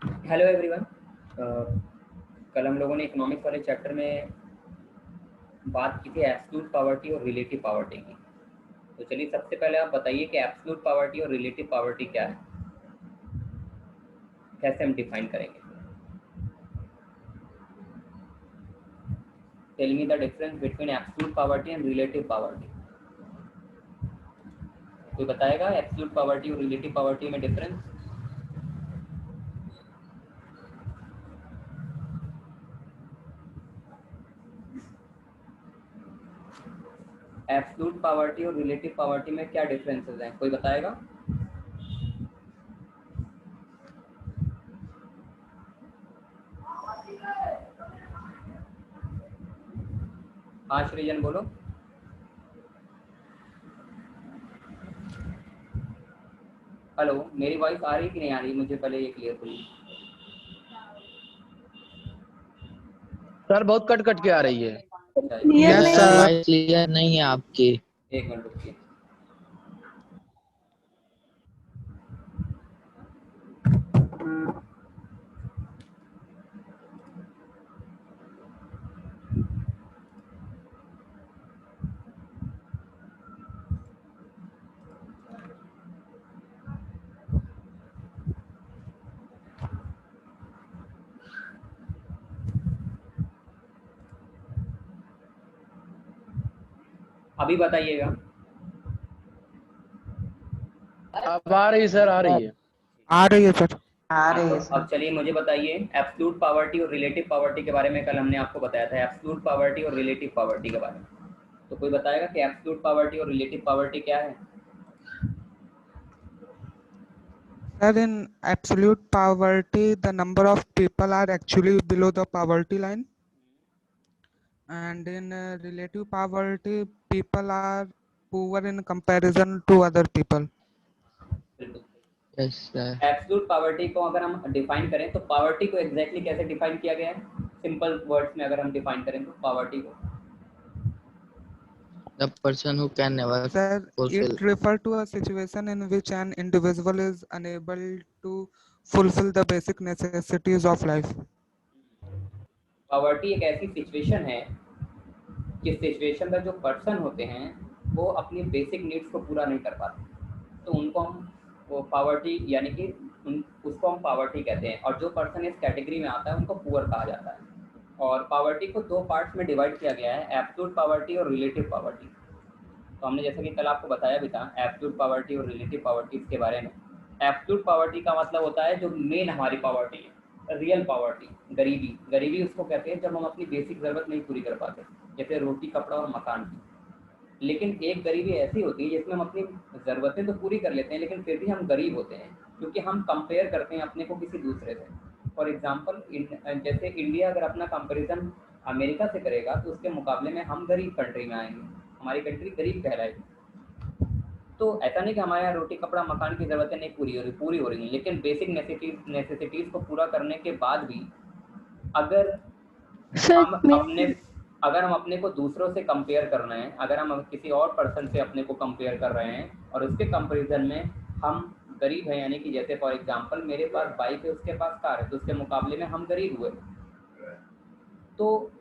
Hello everyone. कल हम लोगों ने इकोनॉमिक्स वाले चैप्टर में बात की थी एब्सोल्यूट पॉवर्टी और रिलेटिव पॉवर्टी की। तो चलिए सबसे पहले आप बताइए कि एब्सोल्यूट पॉवर्टी और रिलेटिव पॉवर्टी क्या है, कैसे हम डिफाइन करेंगे। Tell me the difference between absolute poverty and relative poverty. कोई बताएगा एब्सोल्यूट पॉवर्टी और रिलेटिव पॉवर्टी में डिफरेंस? एब्सोल्यूट पॉवर्टी और रिलेटिव पॉवर्टी में क्या डिफरेंसेस हैं, कोई बताएगा? हाँ सृजन बोलो। हेलो, मेरी वॉइस आ रही कि नहीं आ रही, मुझे पहले ये क्लियर करिए। सर बहुत कट कट के आ रही है। क्लियर नहीं सर है। क्लियर नहीं है आपकी। एक मिनट रुकिए। अभी बताइएगा। अब आ रही सर, आ रही है। आ रही है सर। हाँ, तो अब चलिए मुझे बताइए एब्सोल्यूट पॉवर्टी और रिलेटिव पॉवर्टी के बारे में कल हमने आपको बताया था, एब्सोल्यूट पॉवर्टी और रिलेटिव पॉवर्टी के बारे में। तो कोई बताएगा कि एब्सोल्यूट पॉवर्टी और रिलेटिव पॉवर्टी क्या है? Sir, in absolute poverty, the number of people are actually below the poverty line, and in relative poverty, people are poor in comparison to other people. बिल्कुल। Yes sir. एब्सोल्यूट पॉवर्टी को अगर हम define करें तो poverty को exactly कैसे define किया गया है, सिंपल वर्ड्स में अगर हम डिफाइन करें तो पॉवर्टी को? The person who can never Sir, fulfil. it refers to a situation in which an individual is unable to fulfill the basic necessities of life. Poverty एक ऐसी सिचुएशन है जिस सिचुएशन में जो पर्सन होते हैं वो अपनी बेसिक नीड्स को पूरा नहीं कर पाते, तो उनको हम वो पावर्टी यानी कि उसको हम पावर्टी कहते हैं। और जो पर्सन इस कैटेगरी में आता है उनको पुअर कहा जाता है। और पावर्टी को दो पार्ट्स में डिवाइड किया गया है, एब्सोल्यूट पावर्टी और रिलेटिव पावर्टी। तो हमने जैसे कि कल आपको बताया भी था एब्सोल्यूट पावर्टी और रिलेटिव पावर्टी के बारे में। एब्सोल्यूट पावर्टी का मतलब होता है जो मेन हमारी पावर्टी है, रियल पावर्टी। गरीबी, गरीबी उसको कहते हैं जब हम अपनी बेसिक ज़रूरत नहीं पूरी कर पाते, जैसे रोटी कपड़ा और मकान की। लेकिन एक गरीबी ऐसी होती है जिसमें हम अपनी ज़रूरतें तो पूरी कर लेते हैं लेकिन फिर भी हम गरीब होते हैं, क्योंकि हम कंपेयर करते हैं अपने को किसी दूसरे से। फॉर एग्जांपल जैसे इंडिया अगर अपना कंपैरिजन अमेरिका से करेगा तो उसके मुकाबले में हम गरीब कंट्री में आएंगे, हमारी कंट्री गरीब कहलाएगी। तो ऐसा नहीं कि हमारे यहाँ रोटी कपड़ा मकान की ज़रूरतें नहीं पूरी हो रही हैं, लेकिन बेसिक नेसेसिटीज़ को पूरा करने के बाद भी अगर हम अपने अगर हम अपने को दूसरों से कंपेयर कर रहे हैं, अगर हम किसी और पर्सन से अपने को कंपेयर कर रहे हैं और उसके कंपैरिजन में हम गरीब हैं, यानी कि जैसे फॉर एग्जांपल मेरे पास बाइक है उसके पास कार है, तो उसके मुकाबले में हम गरीब हुए। तो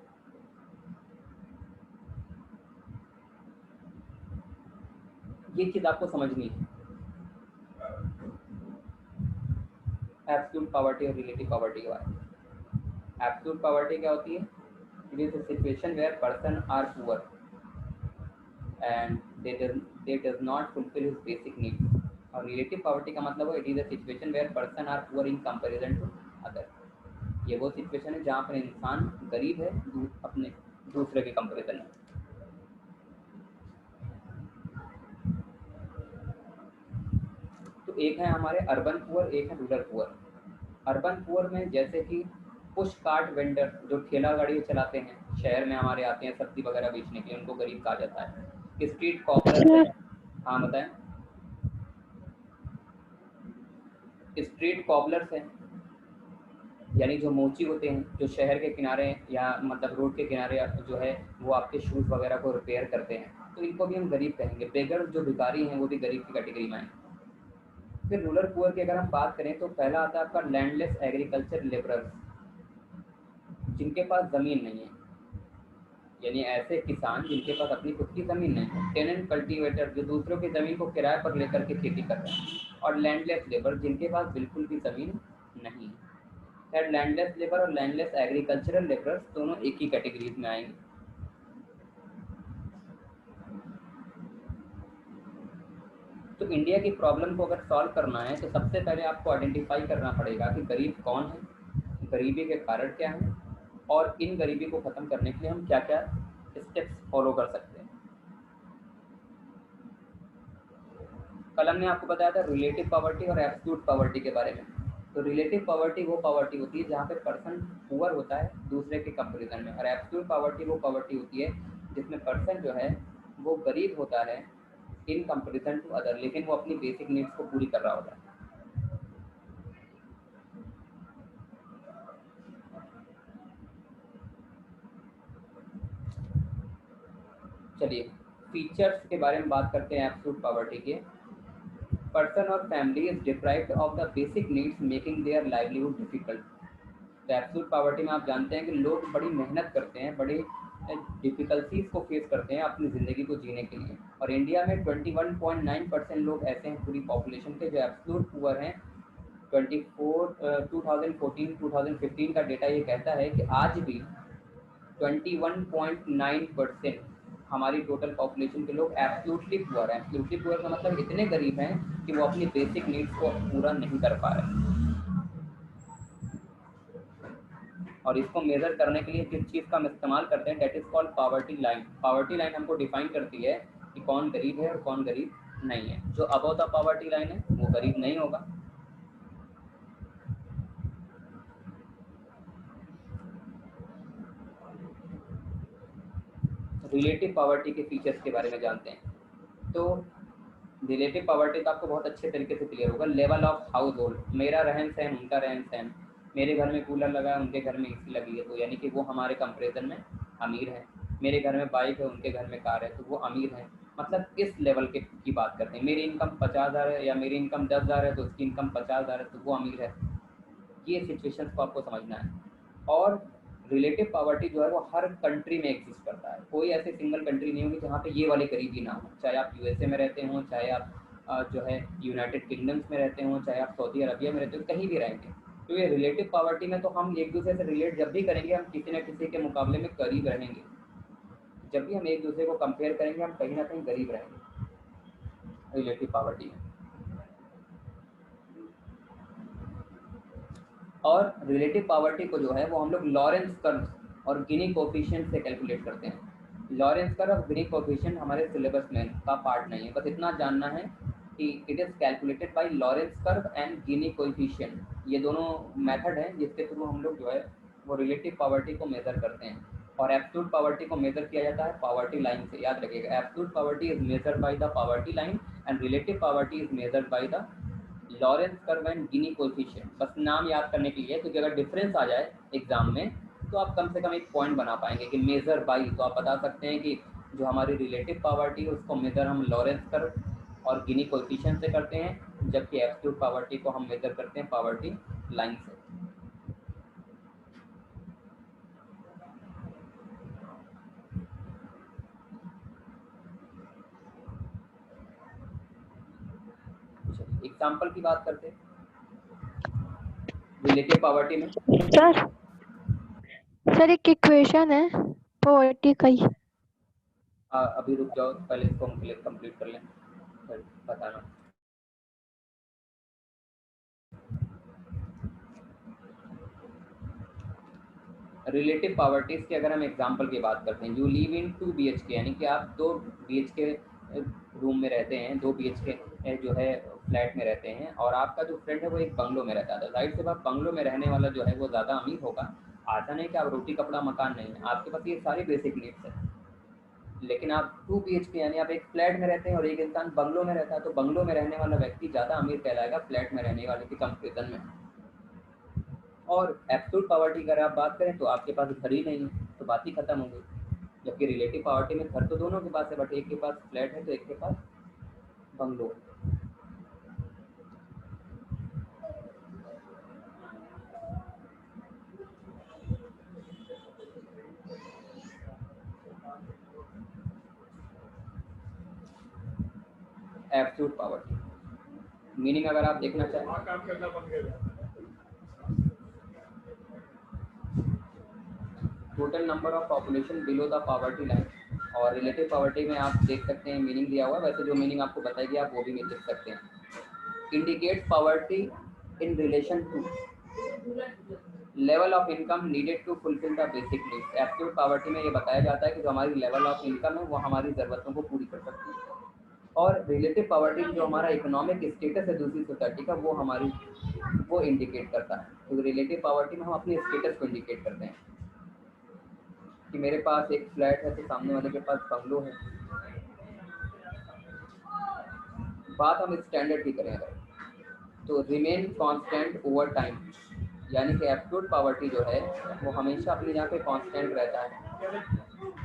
ये चीज़ आपको समझनी है एब्सोल्यूट पॉवर्टी और रिलेटिव पॉवर्टी के बारे में। एब्सोल्यूट पॉवर्टी क्या होती है? It is a situation where person are poor and they does not fulfill his basic needs। और रिलेटिव पॉवर्टी का मतलब है it is a situation where person are poor in comparison to other. ये वो situation है जहाँ पर इंसान गरीब है अपने दूसरे के कंपैरिजन में। तो एक है हमारे अर्बन पुअर, एक है रूरल पुअर। अर्बन पुअर में जैसे कि पुश कार्ट वेंडर जो ठेला गाड़ी चलाते हैं, शहर में हमारे आते हैं सब्जी वगैरह बेचने के लिए, उनको गरीब कहा जाता है। स्ट्रीट कॉपलर्स हैं। हाँ बताएं। स्ट्रीट कॉबलर्स हैं यानी जो मोची होते हैं, जो शहर के किनारे या मतलब रोड के किनारे जो है वो आपके शूज़ वगैरह को रिपेयर करते हैं, तो इनको भी हम गरीब कहेंगे। बेगर जो भिखारी हैं वो भी गरीब की कैटेगरी में हैं। फिर रूरल पुअर की अगर हम बात करें तो पहला आता है आपका लैंडलेस एग्रीकल्चर लेबरर्स, जिनके पास ज़मीन नहीं है, यानी ऐसे किसान जिनके पास अपनी खुद की ज़मीन नहीं है। टेनेंट कल्टीवेटर, जो दूसरों की ज़मीन को किराए पर लेकर के खेती कर रहे हैं। और लैंडलेस लेबर, जिनके पास बिल्कुल भी ज़मीन नहीं है। खैर लैंडलेस लेबर और लैंडलेस एग्रीकल्चरल लेबरर्स दोनों एक ही कैटेगरीज में आएंगे। तो इंडिया की प्रॉब्लम को अगर सॉल्व करना है तो सबसे पहले आपको आइडेंटिफाई करना पड़ेगा कि गरीब कौन है, गरीबी के कारण क्या हैं, और इन गरीबी को ख़त्म करने के लिए हम क्या क्या स्टेप्स फॉलो कर सकते हैं। कल हमने आपको बताया था रिलेटिव पॉवर्टी और एब्सोल्यूट पॉवर्टी के बारे में। तो रिलेटिव पॉवर्टी वो पॉवर्टी होती है जहाँ पे पर्सन पुअर होता है दूसरे के कंपेरिजन में, और एब्सोल्यूट पॉवर्टी वो पॉवर्टी होती है जिसमें पर्सन जो है वो गरीब होता है इन कंपेरिजन टू अदर, लेकिन वो अपनी बेसिक नीड्स को पूरी कर रहा होता है। चलिए फीचर्स के बारे में बात करते हैं एब्सोल्यूट पॉवर्टी के। पर्सन और family is deprived of the basic needs making their livelihood difficult. तो एब्सोल्यूट पॉवर्टी में आप जानते हैं कि लोग बड़ी मेहनत करते हैं, बड़ी डिफ़िकल्टीज़ को फेस करते हैं अपनी ज़िंदगी को जीने के लिए। और इंडिया में 21.9% लोग ऐसे हैं पूरी पॉपुलेशन के जो एब्सोल्यूट पुअर हैं। 2015 का डेटा ये कहता है कि आज भी 21.9% हमारी टोटल पॉपुलेशन के लोग एब्सोल्युटली पुअर हैं। एब्सोल्युटली पुअर का मतलब इतने गरीब हैं कि वो अपनी बेसिक नीड्स को पूरा नहीं कर पा रहे। और इसको मेजर करने के लिए किस चीज़ का हम इस्तेमाल करते हैं, that is called poverty line. Poverty line हमको डिफाइन करती है कि कौन गरीब है और कौन गरीब नहीं है। जो अबव द पॉवर्टी लाइन है वो गरीब नहीं होगा। रिलेटिव पॉवर्टी के फीचर्स के बारे में जानते हैं। तो रिलेटिव पॉवर्टी का आपको बहुत अच्छे तरीके से क्लियर होगा। लेवल ऑफ हाउस होल्ड, मेरा रहन सहन उनका रहन सहन, मेरे घर में कूलर लगा है उनके घर में एसी लगी है, तो यानी कि वो हमारे कंपेरिजन में अमीर है। मेरे घर में बाइक है उनके घर में कार है, तो वो अमीर है। मतलब इस लेवल के की बात करते हैं। मेरी इनकम 50,000 है या मेरी इनकम 10,000 है तो उसकी इनकम 50,000 है, तो वो अमीर है। ये सिचुएशंस को आपको समझना है। और रिलेटिव पॉवर्टी जो है वो हर कंट्री में एग्जिस्ट करता है। कोई ऐसे सिंगल कंट्री नहीं होगी जहाँ पे ये वाली गरीबी ना हो, चाहे आप यूएसए में रहते हों, चाहे आप जो है यूनाइटेड किंगडम्स में रहते हों, चाहे आप सऊदी अरबिया में रहते हो, कहीं भी रहेंगे। तो ये रिलेटिव पॉवर्टी में तो हम एक दूसरे से रिलेट जब भी करेंगे हम किसी न किसी के मुकाबले में करीब रहेंगे। जब भी हम एक दूसरे को कंपेयर करेंगे हम कहीं ना कहीं गरीब रहेंगे रिलेटिव पॉवर्टी में। और रिलेटिव पॉवर्टी को जो है वो हम लोग लॉरेंस कर्व और गिनी कोफिशिएंट से कैलकुलेट करते हैं। लॉरेंस कर्व और गिनी कोफिशिएंट हमारे सिलेबस में का पार्ट नहीं है, बस इतना जानना है कि it is calculated by Lawrence curve and Guinea coefficient. ये दोनों मेथड हैं जिसके थ्रू हम लोग जो है वो रिलेटिव पॉवर्टी को मेज़र करते हैं। और एब्सोल्यूट पॉवर्टी को मेज़र किया जाता है पॉवर्टी लाइन से। याद रखिएगा, absolute poverty is measured by the poverty line and relative poverty is measured by the Lawrence curve and Guinea coefficient. बस नाम याद करने के लिए, क्योंकि अगर डिफरेंस आ जाए एग्जाम में तो आप कम से कम एक पॉइंट बना पाएंगे कि मेजर बाई। तो आप बता सकते हैं कि जो हमारी रिलेटिव पॉवर्टी है उसको मेजर हम लॉरेंस कर्व और गिनी कोएफिशिएंट से करते हैं, जबकि एब्सोल्यूट पॉवर्टी को हम मेजर करते हैं पॉवर्टी लाइन से। एग्जाम्पल की बात करते हैं रिलेटिव पॉवर्टी में। सर एक इक्वेशन है पॉवर्टी का ही। अभी रुक जाओ, पहले इसको हम कंप्लीट कर लें फिर बताना। रिलेटिव पॉवर्टीज़ की अगर हम एग्जांपल की बात करते हैं, यू लिव इन 2 BHK, यानी कि आप 2 BHK रूम में रहते हैं, 2 BHK जो है फ्लैट में रहते हैं, और आपका जो फ्रेंड है वो एक बंगलो में रहता है। जाहिर सी बात बंगलो में रहने वाला जो है वो ज़्यादा अमीर होगा। ऐसा नहीं कि आप रोटी कपड़ा मकान नहीं है, आपके पास ये सारी बेसिक नीड्स है। लेकिन आप 2 BHK यानी आप एक फ्लैट में रहते हैं और एक इंसान बंगलो में रहता है, तो बंगलो में रहने वाला व्यक्ति ज़्यादा अमीर कहलाएगा फ्लैट में रहने वाले के कंपेरिजन में। और एब्सोल्यूट पॉवर्टी की अगर आप बात करें तो आपके पास घर ही नहीं है, तो बात ही खत्म हो गई। जबकि रिलेटिव पॉवर्टी में घर तो दोनों के पास है, बट एक के पास फ्लैट है तो एक के पास बंगलो। Absolute poverty. मीनिंग अगर आप देखना चाहें, total number of population below the poverty line, और रिलेटिव पॉवर्टी में आप देख सकते हैं मीनिंग दिया हुआ है, वैसे जो मीनिंग आपको बताएगी आप वो भी देख सकते हैं। Indicate poverty in relation to level of income needed to fulfil the basic needs. Absolute poverty में ये बताया जाता है कि जो हमारी लेवल ऑफ इनकम है वो हमारी ज़रूरतों को पूरी कर सकती है, और रिलेटिव पॉवर्टी जो हमारा इकोनॉमिक स्टेटस है दूसरी सोसाइटी का वो इंडिकेट करता है। तो रिलेटिव पॉवर्टी में हम अपने स्टेटस को इंडिकेट करते हैं कि मेरे पास एक फ्लैट है तो सामने वाले के पास बंगलो है। बात हम स्टैंडर्ड की करें अगर, तो रिमेन कांस्टेंट ओवर टाइम, यानी कि एब्सोल्यूट पॉवर्टी जो है वो हमेशा अपनी जगह पे कांस्टेंट रहता है।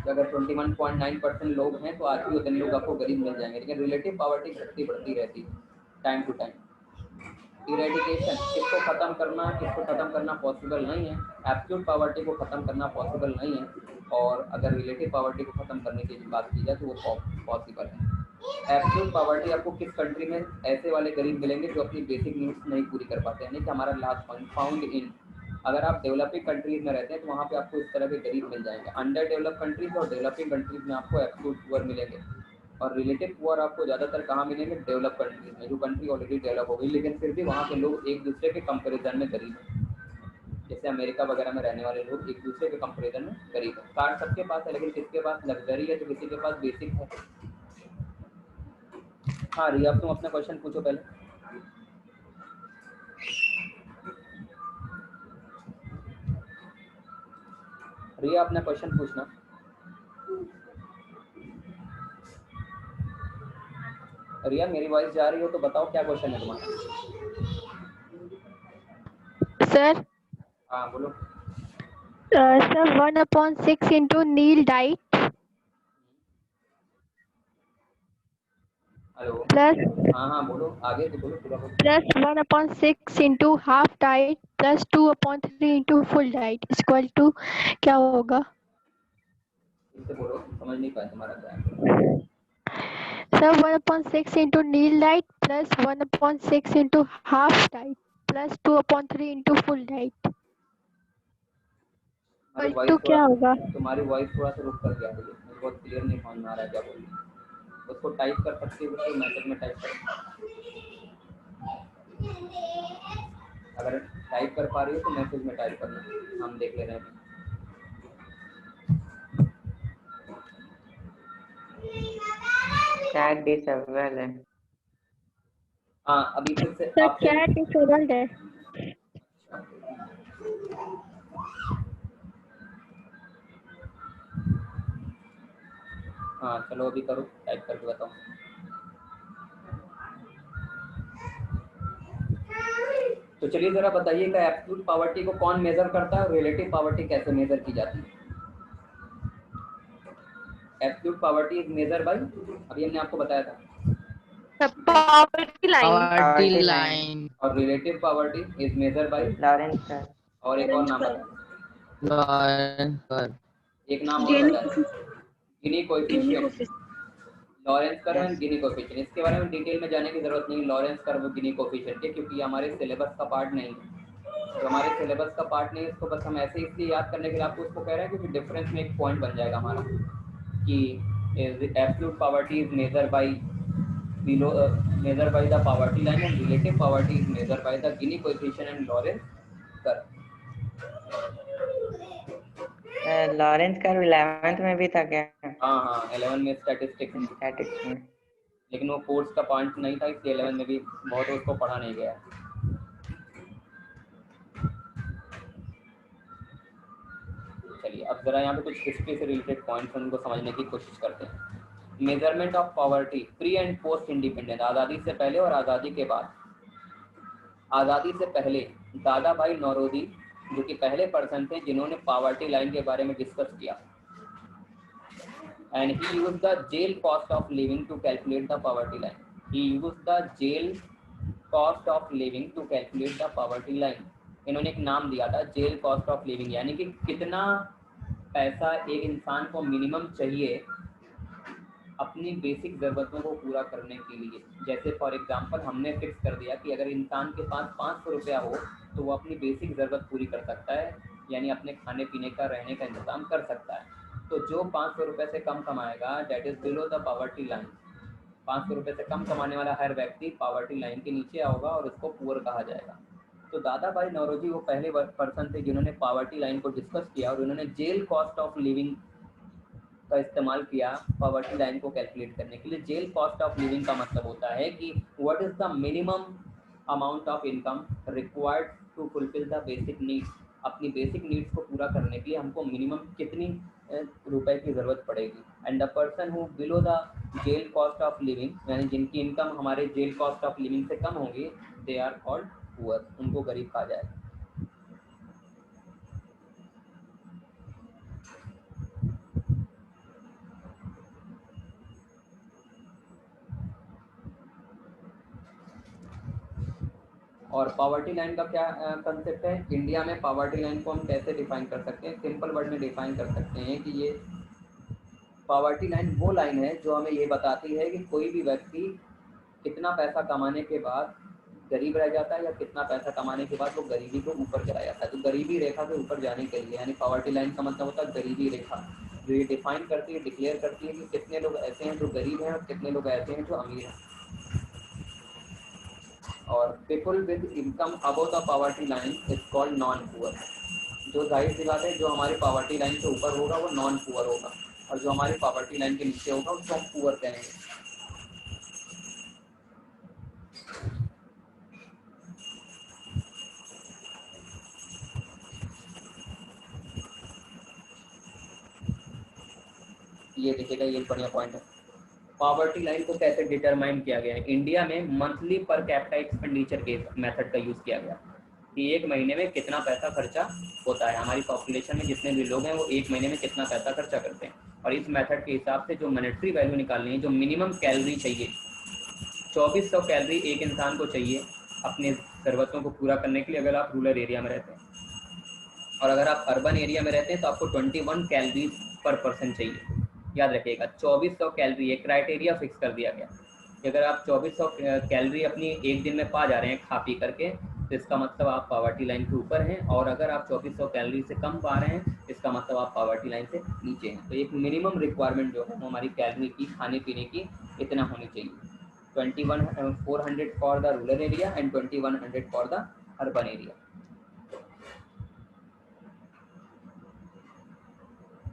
अगर 21.9% लोग हैं तो आज भी उतने लोग आपको गरीब मिल जाएंगे, लेकिन रिलेटिव पॉवर्टी घटती बढ़ती रहती है टाइम टू टाइम। इरेडिकेशन, इसको ख़त्म करना पॉसिबल नहीं है, एब्सोल्यूट पॉवर्टी को ख़त्म करना पॉसिबल नहीं है, और अगर रिलेटिव पॉवर्टी को ख़त्म करने की बात की जाए तो वो पॉसिबल है। एब्सोल्यूट पॉवर्टी आपको किस कंट्री में ऐसे वाले गरीब मिलेंगे जो अपनी बेसिक नीड्स नहीं पूरी कर पाते, यानी कि हमारा लास्ट पॉइंट फाउंड इन, अगर आप डेवलपिंग कंट्रीज में रहते हैं तो वहाँ पे आपको इस तरह के गरीब मिल जाएंगे। अंडर डेवलप कंट्रीज और डेवलपिंग कंट्रीज में आपको एब्सोल्यूट पुअर मिलेंगे, और रिलेटिव पुअर आपको ज़्यादातर कहाँ मिलेंगे, डेवलप कंट्रीज में, जो कंट्री ऑलरेडी डेवलप हो गई, लेकिन फिर भी वहाँ के लोग एक दूसरे के कंपेरिजन में गरीब हैं। जैसे अमेरिका वगैरह में रहने वाले लोग एक दूसरे के कंपेरिजन में गरीब हैं। कार सबके पास है, लेकिन किसके पास लग्जरी है तो किसी के पास बेसिक है। हाँ रिया, अब तुम अपना क्वेश्चन पूछो पहले। रिया अपना क्वेश्चन पूछना। रिया मेरी वॉइस जा रही हो तो बताओ क्या क्वेश्चन है तुम्हारा। सर हाँ बोलो। Sir 1/6 into Neil diet hello. plus हाँ बोलो, आगे तो बोलो पूरा बोलो। plus 1/6 into half diet plus 2/3 into full diet equal to क्या होगा? इससे बोलो, समझ नहीं पाया तुम्हारा क्या है। Sir 1/6 into Neil diet plus 1/6 into half diet plus 2/3 into full diet equal to क्या होगा? तुम्हारी वॉइस थोड़ा सा रुक कर गया है, मुझे बहुत क्लियर नहीं समझ में आ रहा है क्या बोल रही है। उसको टाइप कर सकती हो तो मैसेज में टाइप कर, अगर टाइप कर पा रही हो तो मैसेज में टाइप करना, हम देख ले रहे हैं। चैट डिसेबल है। हाँ अभी फिर से सर आपसे चैट डिसेबल्ड है। हाँ चलो अभी करो, टाइप करके बताओ। तो चलिए जरा बताइएगा एब्सोल्यूट पॉवर्टी को कौन मेजर करता है और रिलेटिव पॉवर्टी कैसे मेजर की जाती है। Absolute poverty is measure by, अभी हमने आपको बताया था, पॉवर्टी पॉवर्टी लाइन और relative poverty is measure by Lawrence sir. और एक और नाम बताया, एक नाम और बताया, गिनी coefficient, Lawrence curve and Guinea coefficient. इसके बारे में डिटेल में जाने की जरूरत नहीं, लॉरेंस कर्व गिनी कोएफिशिएंट के, क्योंकि हमारे सिलेबस का पार्ट नहीं है। तो हमारे सिलेबस का पार्ट नहीं है, इसको बस हम ऐसे इसलिए याद करने के लिए आपको इसको कह रहे हैं क्योंकि डिफरेंस में एक पॉइंट बन जाएगा हमारा कि absolute poverty is measure by below measured by the poverty line and relative poverty is measured by the Gini coefficient and Lorentz curve. Lawrence curve 11th में भी था क्या? हाँ 11 में स्टैटिस्टिक्स में, लेकिन वो कोर्स का पॉइंट नहीं था इसलिए 11 में भी बहुत उसको पढ़ा नहीं गया। चलिए अब जरा यहाँ पे कुछ हिस्ट्री से रिलेटेड पॉइंट्स उनको समझने की कोशिश करते हैं। Measurement of poverty pre and post independence, आज़ादी से पहले और आज़ादी के बाद। आज़ादी से पहले दादा भाई नौरोजी जो कि पहले पर्सन थे जिन्होंने पॉवर्टी लाइन के बारे में डिस्कस किया, and he used the jail cost of living to calculate the poverty line. He used the jail cost of living to calculate the poverty line. इन्होंने एक नाम दिया था जेल कॉस्ट ऑफ लिविंग, यानी कि कितना पैसा एक इंसान को मिनिमम चाहिए अपनी बेसिक ज़रूरतों को पूरा करने के लिए। जैसे फॉर एग्जांपल हमने फिक्स कर दिया कि अगर इंसान के पास 500 रुपया हो तो वो अपनी बेसिक ज़रूरत पूरी कर सकता है, यानी अपने खाने पीने का रहने का इंतज़ाम कर सकता है। तो जो 500 रुपये से कम कमाएगा that is below the poverty line. 500 रुपये से कम कमाने वाला हर व्यक्ति पॉवर्टी लाइन के नीचे होगा और उसको पुअर कहा जाएगा। तो दादा भाई नौरोजी वो पहले पर्सन थे जिन्होंने पॉवर्टी लाइन को डिस्कस किया और उन्होंने जेल कॉस्ट ऑफ लिविंग का इस्तेमाल किया पॉवर्टी लाइन को कैलकुलेट करने के लिए। जेल कॉस्ट ऑफ लिविंग का मतलब होता है कि what is the minimum amount of income required to fulfil the basic needs. अपनी बेसिक नीड्स को पूरा करने के लिए हमको मिनिमम कितनी रुपए की ज़रूरत पड़ेगी। And the person who below the jail cost of living, यानी जिनकी इनकम हमारे जेल कॉस्ट ऑफ लिविंग से कम होगी, दे आर कॉल्ड पुअर, उनको गरीब कहा जाएगा। और पॉवर्टी लाइन का क्या कंसेप्ट है? इंडिया में पॉवर्टी लाइन को हम कैसे डिफाइन कर सकते हैं? सिंपल वर्ड में डिफाइन कर सकते हैं कि ये पॉवर्टी लाइन वो लाइन है जो हमें ये बताती है कि कोई भी व्यक्ति कितना पैसा कमाने के बाद गरीब रह जाता है या कितना पैसा कमाने के बाद वो गरीबी को ऊपर चला जाता है। तो गरीबी रेखा के ऊपर जाने के लिए, यानी पॉवर्टी लाइन का मतलब होता है गरीबी रेखा, जो ये डिफाइन करती है, डिक्लेयर करती है कि कितने लोग ऐसे हैं जो गरीब हैं और कितने लोग ऐसे हैं जो अमीर हैं। और people with income above the poverty line is called non poor. जो जाहिर सी बात है जो हमारी पॉवर्टी लाइन से ऊपर होगा वो नॉन पुअर होगा, और जो हमारी पॉवर्टी लाइन के नीचे होगा उसको हम पुअर कहेंगे। ये देखिएगा, ये बढ़िया पॉइंट है। पॉवर्टी लाइन को कैसे डिटरमाइन किया गया है? इंडिया में मंथली पर कैपिटा एक्सपेंडिचर के मेथड का यूज़ किया गया कि एक महीने में कितना पैसा खर्चा होता है। हमारी पॉपुलेशन में जितने भी लोग हैं वो एक महीने में कितना पैसा खर्चा करते हैं, और इस मेथड के हिसाब से जो मॉनेटरी वैल्यू निकालनी है, जो मिनिमम कैलोरी चाहिए, 2400 कैलोरी एक इंसान को चाहिए अपने ज़रूरतों को पूरा करने के लिए अगर आप रूरल एरिया में रहते हैं, और अगर आप अर्बन एरिया में रहते हैं तो आपको 21 कैलोरी पर पर्सन चाहिए। याद रखिएगा 2400 कैलोरी, एक क्राइटेरिया फिक्स कर दिया गया कि अगर आप 2400 कैलोरी अपनी एक दिन में पा जा रहे हैं खा पी करके तो इसका मतलब आप पॉवर्टी लाइन के ऊपर हैं, और अगर आप 2400 कैलोरी से कम पा रहे हैं इसका मतलब आप पॉवर्टी लाइन से नीचे हैं। तो एक मिनिमम रिक्वायरमेंट जो है हमारी कैलोरी की, खाने पीने की, इतना होनी चाहिए। 21,400 for the rural area and 2100 for the urban area.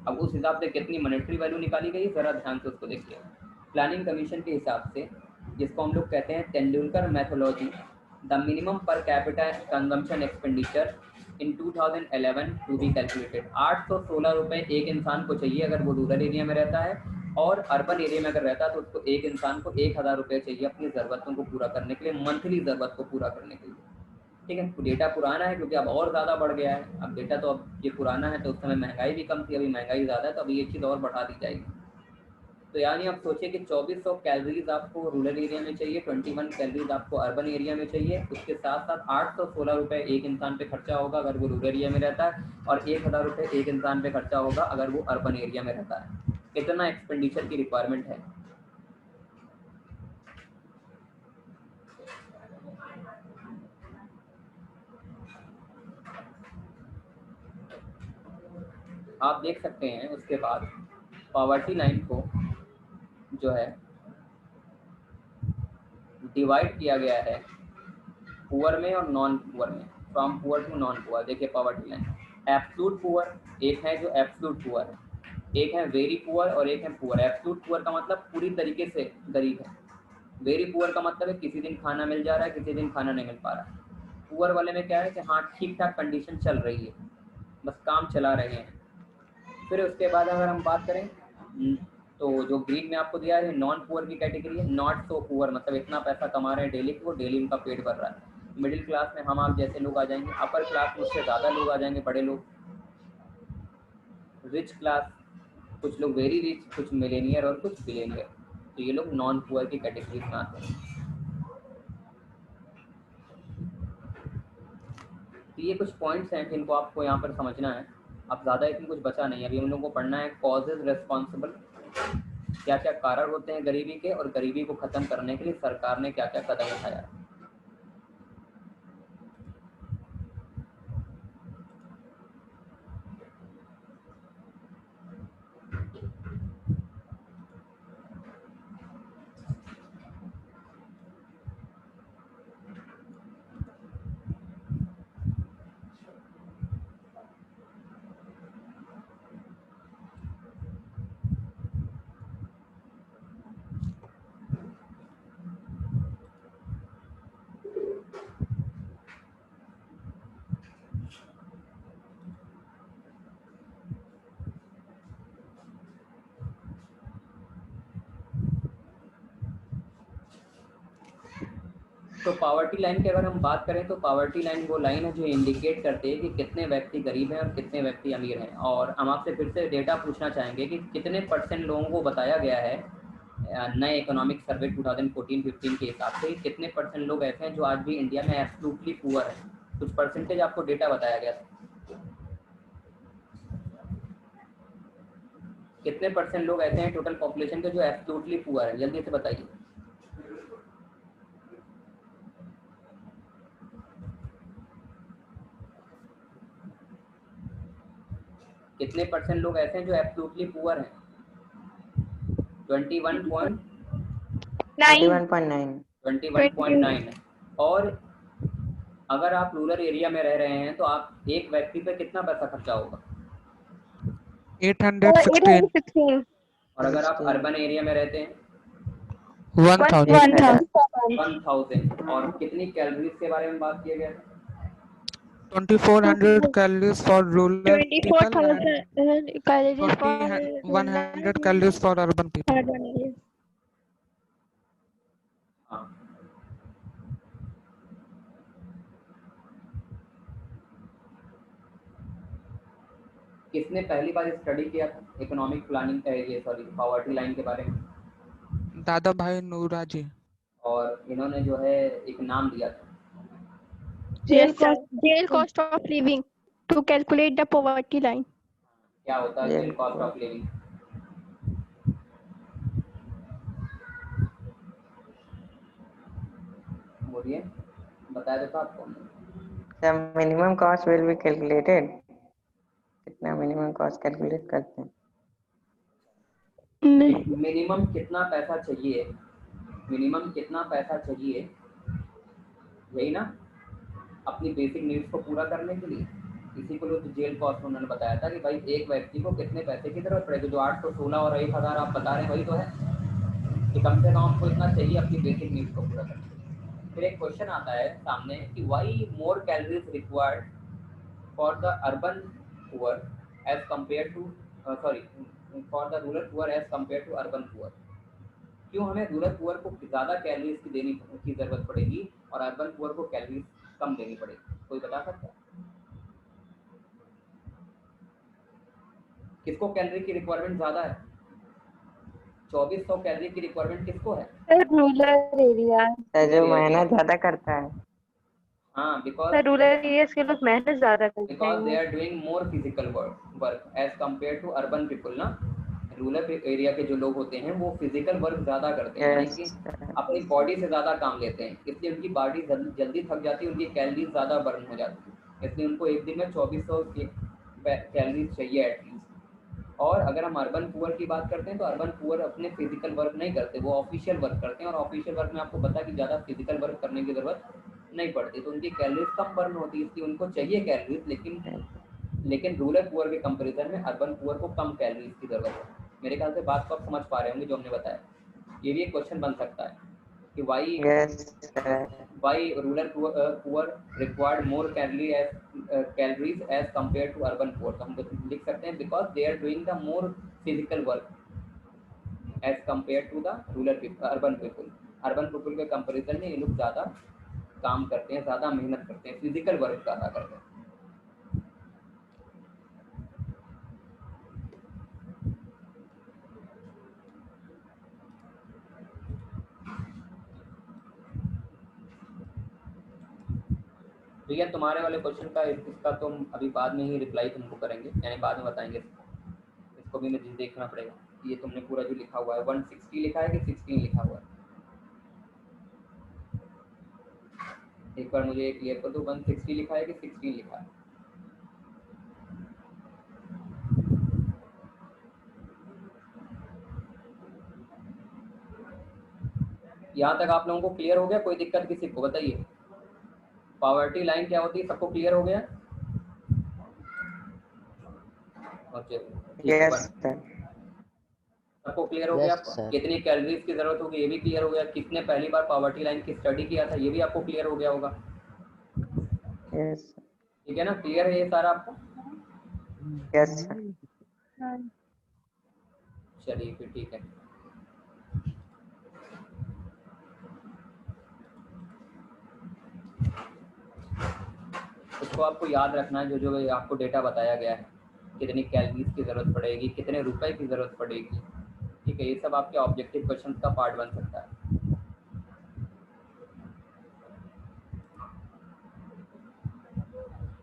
अब उस हिसाब से कितनी मॉनेटरी वैल्यू निकाली गई जरा ध्यान से उसको देखिए। प्लानिंग कमीशन के हिसाब से, जिसको हम लोग कहते हैं Tendulkar methodology, the minimum per capita consumption expenditure in 2011 to be calculated. 816 रुपये एक इंसान को चाहिए अगर वो रूरल एरिया में रहता है, और अर्बन एरिया में अगर रहता है तो उसको एक इंसान को 1000 रुपये चाहिए अपनी ज़रूरतों को पूरा करने के लिए, मंथली ज़रूरत को पूरा करने के लिए। ठीक है, तो डेटा पुराना है क्योंकि अब और ज़्यादा बढ़ गया है। अब डेटा तो अब ये पुराना है तो उस समय महंगाई भी कम थी, अभी महंगाई ज़्यादा है तो अभी ये चीज़ और बढ़ा दी जाएगी। तो यानी आप सोचिए कि 2400 कैलोरीज आपको रूरल एरिया में चाहिए, 21 कैलोरीज आपको अर्बन एरिया में चाहिए, उसके साथ साथ 816 रुपये एक इंसान पे खर्चा होगा अगर वो रूरल एरिया में रहता है, और 1000 रुपये एक इंसान पे खर्चा होगा अगर वो अर्बन एरिया में रहता है। कितना एक्सपेंडिचर की रिक्वायरमेंट है? आप देख सकते हैं उसके बाद पॉवर्टी लाइन को जो है डिवाइड किया गया है पुअर में और नॉन पुअर में, from poor to non poor. देखिए पॉवर्टी लाइन, एब्सोल्यूट पुअर एक है जो एब्सोल्यूट पुअर है, एक है वेरी पुअर और एक है पुअर। एब्सोल्यूट पुअर का मतलब पूरी तरीके से गरीब है, वेरी पुअर का मतलब है किसी दिन खाना मिल जा रहा है, किसी दिन खाना नहीं मिल पा रहा है। पुअर वाले में क्या है कि हाँ ठीक ठाक कंडीशन चल रही है, बस काम चला रहे हैं। फिर उसके बाद अगर हम बात करें तो जो ग्रीन में आपको दिया है नॉन पुअर की कैटेगरी है। नॉट सो पुअर मतलब इतना पैसा कमा रहे हैं डेली कि वो डेली उनका पेट भर रहा है। मिडिल क्लास में हम आप जैसे लोग आ जाएंगे, अपर क्लास में उससे ज़्यादा लोग आ जाएंगे, बड़े लोग, रिच क्लास, कुछ लोग वेरी रिच, कुछ मिलेनियर और कुछ बिलेनियर। तो ये लोग नॉन पुअर की कैटेगरी में आते हैं। तो ये कुछ पॉइंट्स हैं जिनको आपको यहाँ पर समझना है। अब ज़्यादा इसमें कुछ बचा नहीं है, अभी हम लोगों को पढ़ना है कॉजेज रिस्पॉन्सिबल क्या क्या कारण होते हैं गरीबी के, और गरीबी को खत्म करने के लिए सरकार ने क्या क्या कदम उठाया। तो पावर्टी लाइन की अगर हम बात करें तो पावर्टी लाइन वो लाइन है जो इंडिकेट करती है कि कितने व्यक्ति गरीब हैं और कितने व्यक्ति अमीर हैं। और हम आपसे फिर से डेटा पूछना चाहेंगे कि कितने % लोगों को बताया गया है नए इकोनॉमिक सर्वे 2014-15 के हिसाब से कितने % लोग ऐसे हैं जो आज भी इंडिया में एब्सोल्युटली पुअर हैं। कुछ परसेंटेज आपको डेटा बताया गया था, कितने % लोग ऐसे हैं टोटल पॉपुलेशन के जो एब्सोल्युटली पुअर हैं, जल्दी से बताइए। कितने % लोग ऐसे हैं जो एब्सोल्युटली पुअर हैं? 21.9 और अगर आप रूरल एरिया में रह रहे हैं तो आप एक व्यक्ति पे कितना पैसा खर्चा होगा? 816 और अगर आप अर्बन एरिया में रहते हैं 1000 1000। और कितनी कैलोरीज के बारे में बात किया गया था? 2400 calories for rural people and 24,000 calories for 100 calories for urban people. urban areas. हाँ, किसने पहली बार स्टडी किया था इकोनॉमिक प्लानिंग का, ये सॉरी पावर्टी लाइन के बारे में? दादा भाई नूरा जी। और इन्होंने जो है एक नाम दिया था, Jail cost of living to calculate the poverty line. क्या होता है जेल कॉस्ट ऑफ लिविंग? बोलिए, बताया तो था आपको। The minimum cost will be calculated. कितना मिनिमम कॉस्ट कैलकुलेट करते हैं? मिनिमम कितना पैसा चाहिए, मिनिमम कितना पैसा चाहिए, यही ना, अपनी बेसिक नीड्स को पूरा करने के लिए। इसी को लोग जेल कॉस्ट उन्होंने बताया था कि भाई एक व्यक्ति को कितने पैसे की जरूरत पड़ेगी। जो 816 और 1000 आप बता रहे हैं वही तो है कि कम से कम आपको इतना चाहिए अपनी बेसिक नीड्स को पूरा करने के लिए। फिर एक क्वेश्चन आता है सामने कि why more calories required for the urban poor as compare to for the rural poor as compare to urban poor. क्यों हमें रूरल पुअर को ज़्यादा कैलोरीज की देने की ज़रूरत पड़ेगी और अर्बन पुअर को कैलोरीज कम देनी पड़ेगी? कोई बता सकता है किसको कैलोरी की रिक्वायरमेंट ज़्यादा है? 2400 कैलोरी की रिक्वायरमेंट किसको है? रूरल एरिया, जो मेहनत ज्यादा करता है। हाँ, बिकॉज रूरल एरियाज के लोग मेहनत ज्यादा करते बिकॉज दे हैं। Are doing more physical work as compare to urban people ना। रूरल एरिया के जो लोग होते हैं वो फिजिकल वर्क ज़्यादा करते हैं, यानी कि अपनी बॉडी से ज़्यादा काम लेते हैं, इसलिए उनकी बॉडी जल्दी थक जाती है, उनकी कैलोरीज ज़्यादा बर्न हो जाती है, इसलिए उनको एक दिन में 2400 कैलोरीज चाहिए एटलीस्ट। और अगर हम अर्बन पुअर की बात करते हैं तो अर्बन पुअर अपने फिजिकल वर्क नहीं करते, वो ऑफिशियल वर्क करते हैं, और ऑफिशियल वर्क में आपको पता है कि ज़्यादा फिजिकल वर्क करने की ज़रूरत नहीं पड़ती, तो उनकी कैलोरीज कम बर्न होती है, इसलिए उनको चाहिए कैलोरीज। लेकिन रूरल पुअर के कंपैरिजन में अर्बन पुअर को कम कैलोरीज की ज़रूरत है। मेरे ख्याल से बात को आप समझ पा रहे होंगे जो हमने बताया। ये भी एक क्वेश्चन बन सकता है कि why rural poor required more calories as compare to urban poor. तो हम लिख सकते हैं because they are doing the more physical work as compare to the urban people. Urban people के कंपेरिजन में ये लोग ज़्यादा काम करते हैं, ज़्यादा मेहनत करते हैं, फिजिकल वर्क ज़्यादा करते हैं। भैया तुम्हारे वाले क्वेश्चन का इसका तो अभी बाद में ही रिप्लाई तुमको करेंगे, यानी बाद में बताएंगे, इसको भी मुझे देखना पड़ेगा। ये तुमने पूरा जो लिखा हुआ है 160 लिखा है कि 16 लिखा हुआ है? एक बार मुझे क्लियर कर दो, 160 लिखा है कि 16 लिखा है? यहाँ तक आप लोगों को क्लियर हो गया? कोई दिक्कत किसी को बताइए? पॉवर्टी लाइन क्या होती है, सबको क्लियर हो गया? ओके, ठीक है, Yes, sir. सबको क्लियर हो गया? Yes, sir. कितनी कैलोरीज की जरूरत होगी ये भी क्लियर हो गया? किसने पहली बार पॉवर्टी लाइन की स्टडी किया था ये भी आपको क्लियर हो गया होगा? Yes. ठीक है ना, क्लियर है ये सारा आपको? Yes, sir. चलिए फिर ठीक है। उसको आपको याद रखना है, जो आपको डेटा बताया गया है, कितनी कैलोरीज की जरूरत पड़ेगी, कितने रुपए की जरूरत पड़ेगी, ठीक है, ये सब आपके ऑब्जेक्टिव क्वेश्चन का पार्ट बन सकता है।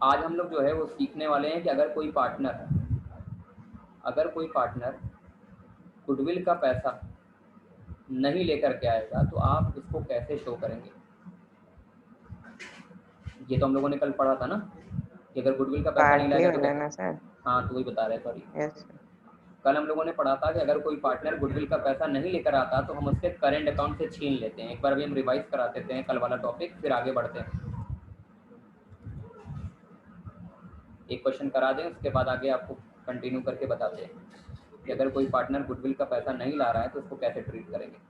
आज हम लोग जो है वो सीखने वाले हैं कि अगर कोई पार्टनर गुडविल का पैसा नहीं लेकर के आएगा तो आप उसको कैसे शो करेंगे। ये तो हम लोगों ने कल पढ़ा था ना कि अगर गुडविल का पैसा नहीं Partly लाएगा तो वाला ना सर? हाँ, तो वही बता रहे, सॉरी। Yes, sir. कल हम लोगों ने पढ़ा था कि अगर कोई पार्टनर गुडविल का पैसा नहीं लेकर आता तो हम उसके करंट अकाउंट से छीन लेते हैं। एक बार अभी हम रिवाइज करा देते हैं कल वाला टॉपिक, फिर आगे बढ़ते हैं। एक क्वेश्चन करा दें, उसके बाद आगे आपको कंटिन्यू करके बताते हैं कि अगर कोई पार्टनर गुडविल का पैसा नहीं ला रहा है तो उसको कैसे ट्रीट करेंगे।